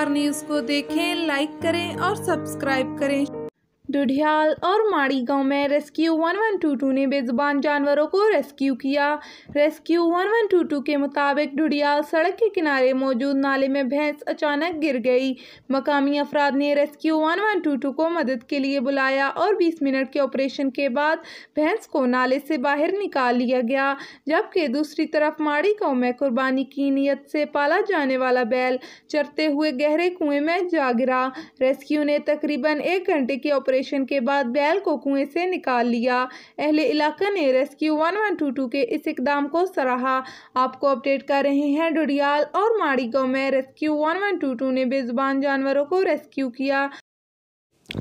समाचार न्यूज़ को देखें, लाइक करें और सब्सक्राइब करें। डुडियाल और माड़ी गांव में रेस्क्यू 1122 ने बेजुबान जानवरों को रेस्क्यू किया। रेस्क्यू 1122 के मुताबिक डुडियाल सड़क के किनारे मौजूद नाले में भैंस अचानक गिर गई। मकामी अफराद ने रेस्क्यू 1122 को मदद के लिए बुलाया और 20 मिनट के ऑपरेशन के बाद भैंस को नाले से बाहर निकाल लिया गया। जबकि दूसरी तरफ माड़ी गांव में कुर्बानी की नीयत से पाला जाने वाला बैल चरते हुए गहरे कुएं में जा गिरा। रेस्क्यू ने तकरीबन 1 घंटे के ऑपरेशन के बाद बैल को कुएं से निकाल लिया। अहले इलाका ने रेस्क्यू 1122 के इस इकदाम को सराहा। आपको अपडेट कर रहे हैं डुडियाल और माड़ी गांव में रेस्क्यू 1122 ने बेजुबान जानवरों को रेस्क्यू किया।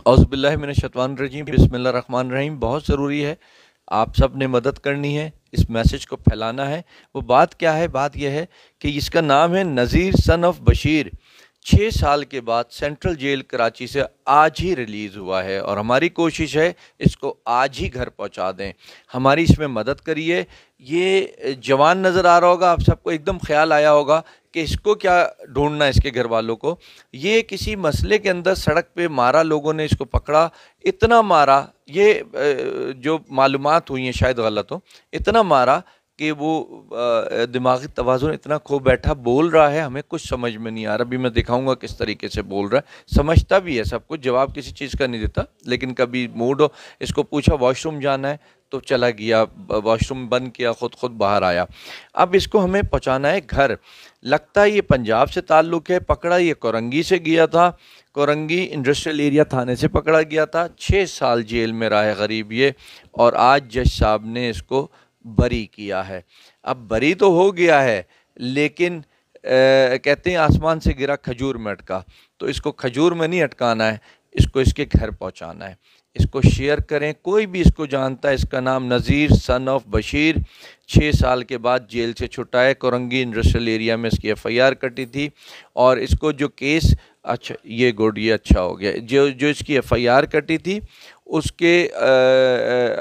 औज़ुबिल्लाहि मिनश्शैतानिर्रजीम, बिस्मिल्लाहिर्रहमानिर्रहीम। बहुत ज़रूरी है, आप सब ने मदद करनी है, इस मैसेज को फैलाना है। वो बात क्या है? बात यह है कि इसका नाम है नज़ीर सन ऑफ बशीर। 6 साल के बाद सेंट्रल जेल कराची से आज ही रिलीज़ हुआ है और हमारी कोशिश है इसको आज ही घर पहुंचा दें। हमारी इसमें मदद करिए। ये जवान नज़र आ रहा होगा, आप सबको एकदम ख्याल आया होगा कि इसको क्या ढूंढना है, इसके घर वालों को। ये किसी मसले के अंदर सड़क पे मारा, लोगों ने इसको पकड़ा, इतना मारा, ये जो मालूमात हुई हैं शायद गलत हो, इतना मारा कि वो दिमागी तवाज़ुन इतना खो बैठा, बोल रहा है, हमें कुछ समझ में नहीं आ रहा। अभी मैं दिखाऊंगा किस तरीके से बोल रहा है। समझता भी है सब कुछ, जवाब किसी चीज़ का नहीं देता, लेकिन कभी मूड हो, इसको पूछा वॉशरूम जाना है तो चला गया, वॉशरूम बंद किया, खुद बाहर आया। अब इसको हमें पहुँचाना है घर। लगता है ये पंजाब से ताल्लुक़ है। पकड़ा ये कोरंगी से गया था, कोरंगी इंडस्ट्रियल एरिया थाने से पकड़ा गया था। 6 साल जेल में रहा है गरीब ये, और आज जज साहब ने इसको बरी किया है। अब बरी तो हो गया है, लेकिन कहते हैं आसमान से गिरा खजूर में अटका, तो इसको खजूर में नहीं अटकाना है, इसको इसके घर पहुंचाना है। इसको शेयर करें, कोई भी इसको जानता है। इसका नाम नज़ीर सन ऑफ बशीर, 6 साल के बाद जेल से छुटा है। कोरंगी इंडस्ट्रियल एरिया में इसकी FIR कटी थी और इसको जो केस, अच्छा ये गुड, ये अच्छा हो गया, जो इसकी FIR कटी थी उसके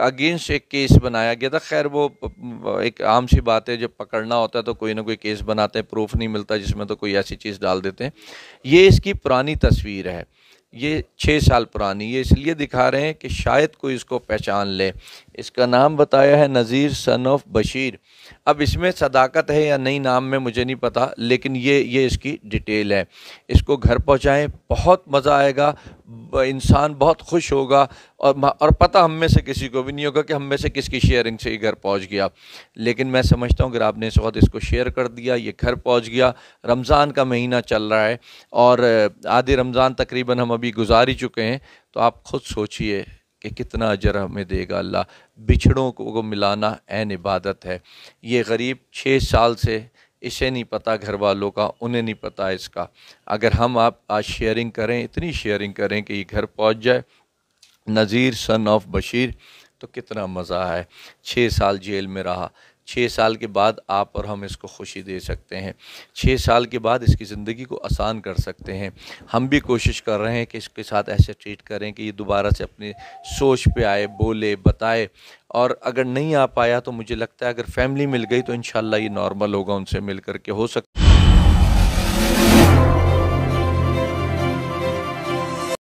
अगेंस्ट एक केस बनाया गया था। खैर वो एक आम सी बात है, जब पकड़ना होता है तो कोई ना कोई केस बनाते हैं, प्रूफ नहीं मिलता जिसमें तो कोई ऐसी चीज़ डाल देते हैं। ये इसकी पुरानी तस्वीर है, ये 6 साल पुरानी। ये इसलिए दिखा रहे हैं कि शायद कोई इसको पहचान ले। इसका नाम बताया है नज़ीर सन ऑफ बशीर। अब इसमें सदाकत है या नहीं नाम में मुझे नहीं पता, लेकिन ये इसकी डिटेल है। इसको घर पहुंचाएं, बहुत मज़ा आएगा, इंसान बहुत खुश होगा, और पता हम में से किसी को भी नहीं होगा कि हम में से किसकी शेयरिंग से ये घर पहुंच गया। लेकिन मैं समझता हूँ अगर आपने इस वक्त इसको शेयर कर दिया, ये घर पहुंच गया। रमज़ान का महीना चल रहा है और आधे रमज़ान तकरीबन हम अभी गुजार ही चुके हैं, तो आप खुद सोचिए कि कितना अजर हमें देगा अल्लाह। बिछड़ों को मिलाना ऐन इबादत है। ये गरीब 6 साल से, इसे नहीं पता घर वालों का, उन्हें नहीं पता इसका। अगर हम आप आज शेयरिंग करें, इतनी शेयरिंग करें कि ये घर पहुंच जाए, नज़ीर सन ऑफ बशीर, तो कितना मज़ा है। 6 साल जेल में रहा, 6 साल के बाद आप और हम इसको खुशी दे सकते हैं। 6 साल के बाद इसकी ज़िंदगी को आसान कर सकते हैं। हम भी कोशिश कर रहे हैं कि इसके साथ ऐसे ट्रीट करें कि ये दोबारा से अपनी सोच पे आए, बोले, बताए। और अगर नहीं आ पाया तो मुझे लगता है अगर फैमिली मिल गई तो इंशाल्लाह ये नॉर्मल होगा, उनसे मिल कर के हो सकता है।